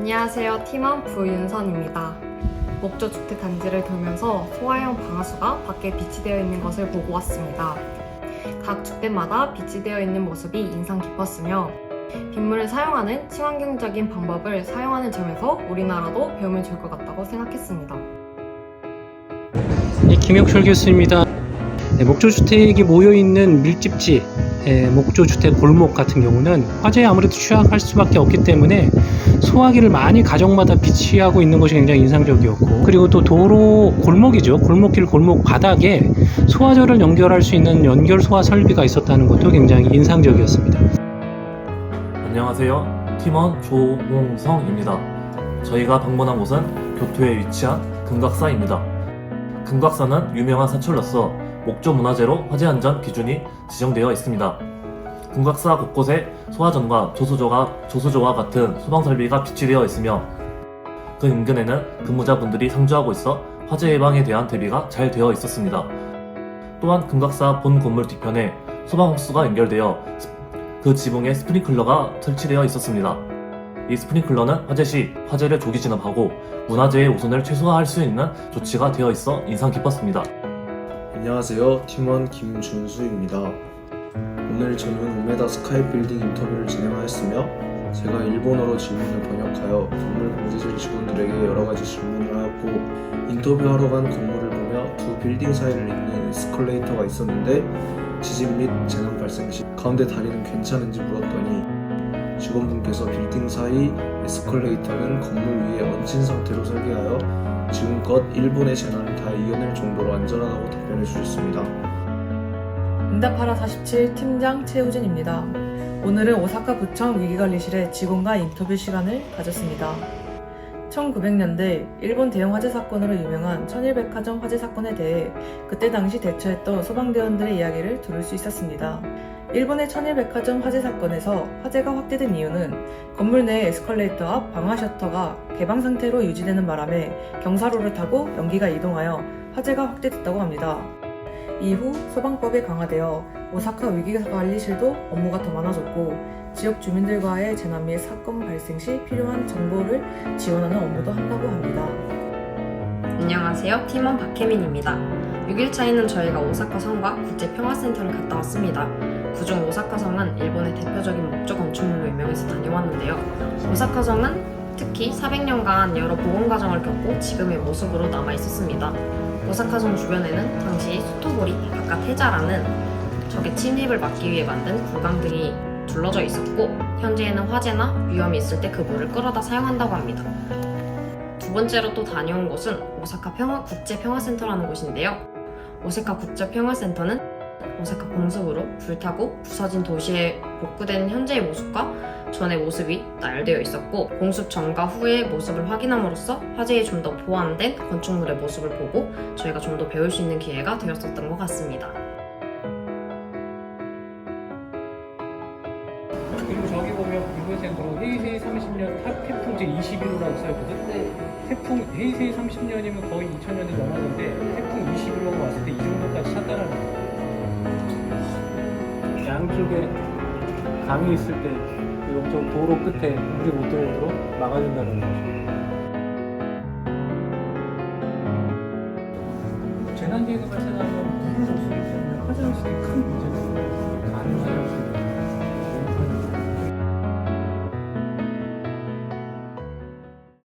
안녕하세요. 팀원 부윤선입니다. 목조 주택 단지를 돌면서 소화형 방아수가 밖에 비치되어 있는 것을 보고 왔습니다. 각 주택마다 비치되어 있는 모습이 인상 깊었으며 빗물을 사용하는 친환경적인 방법을 사용하는 점에서 우리나라도 배우면 좋을 것 같다고 생각했습니다. 김혁철 교수입니다. 목조주택이 모여있는 밀집지, 목조주택 골목 같은 경우는 화재에 아무래도 취약할 수밖에 없기 때문에 소화기를 많이 가정마다 비치하고 있는 것이 굉장히 인상적이었고, 그리고 또 도로 골목이죠. 골목길 골목 바닥에 소화절을 연결할 수 있는 연결 소화 설비가 있었다는 것도 굉장히 인상적이었습니다. 안녕하세요. 팀원 조몽성입니다. 저희가 방문한 곳은 교토에 위치한 금각사입니다. 금각사는 유명한 사찰로서 목조 문화재로 화재 안전 기준이 지정되어 있습니다. 금각사 곳곳에 소화전과 조수조와 같은 소방설비가 비치되어 있으며 그 인근에는 근무자분들이 상주하고 있어 화재 예방에 대한 대비가 잘 되어 있었습니다. 또한 금각사 본 건물 뒤편에 소방호스가 연결되어 그 지붕에 스프링클러가 설치되어 있었습니다. 이 스프링클러는 화재 시 화재를 조기 진압하고 문화재의 우선을 최소화할 수 있는 조치가 되어 있어 인상 깊었습니다. 안녕하세요. 팀원 김준수입니다. 오늘 저는 우메다 스카이 빌딩 인터뷰를 진행하였으며 제가 일본어로 질문을 번역하여 건물 공제실 직원들에게 여러가지 질문을 하였고, 인터뷰하러 간 건물을 보며 두 빌딩 사이를 잇는 에스컬레이터가 있었는데 지진 및 재난 발생 시 가운데 다리는 괜찮은지 물었더니 직원분께서 빌딩 사이 에스컬레이터는 건물 위에 얹힌 상태로 설계하여 지금껏 일본의 재난을 다 이겨낼 정도로 안전하다고 답변해 주셨습니다. 응답하라 47 팀장 최우진입니다. 오늘은 오사카 구청 위기관리실의 직원과 인터뷰 시간을 가졌습니다. 1900년대 일본 대형 화재 사건으로 유명한 천일백화점 화재 사건에 대해 그때 당시 대처했던 소방대원들의 이야기를 들을 수 있었습니다. 일본의 천일백화점 화재 사건에서 화재가 확대된 이유는 건물 내 에스컬레이터 앞 방화 셔터가 개방 상태로 유지되는 바람에 경사로를 타고 연기가 이동하여 화재가 확대됐다고 합니다. 이후 소방법이 강화되어 오사카 위기관리실도 업무가 더 많아졌고, 지역 주민들과의 재난 및 사건 발생 시 필요한 정보를 지원하는 업무도 한다고 합니다. 안녕하세요. 팀원 박혜민입니다. 6일차에는 저희가 오사카 성과 국제평화센터를 갔다 왔습니다. 그중 오사카 성은 일본의 대표적인 목조 건축물로 유명해서 다녀왔는데요. 오사카 성은 특히 400년간 여러 복원 과정을 겪고 지금의 모습으로 남아 있었습니다. 오사카 성 주변에는 당시 수토보리 바깥 해자라는 적의 침입을 막기 위해 만든 불광등이 둘러져 있었고, 현재에는 화재나 위험이 있을 때 그 물을 끌어다 사용한다고 합니다. 두 번째로 또 다녀온 곳은 오사카 국제평화센터라는 곳인데요. 오사카 국제평화센터는 오사카 공습으로 불타고 부서진 도시에 복구된 현재의 모습과 전의 모습이 나열되어 있었고, 공습 전과 후의 모습을 확인함으로써 화재에 좀 더 보완된 건축물의 모습을 보고 저희가 좀 더 배울 수 있는 기회가 되었었던 것 같습니다. 그리고 저기 보면 붉은색으로 헤이세이 30년 태풍 제21호라고 써있거든? 네. 태풍 헤이세이 30년이면 거의 2000년이 넘었는데 태풍 21호가 왔을 때 이 정도까지 찼다는 거예요. 양쪽에 강이 있을 때 저 도로 끝에 물이 못 들어오도록 막아준다는 거죠. 재난기회가 발생하면 물을 못 쓰기 때문에 화재를 쓰기 큰 문제가 가능하다고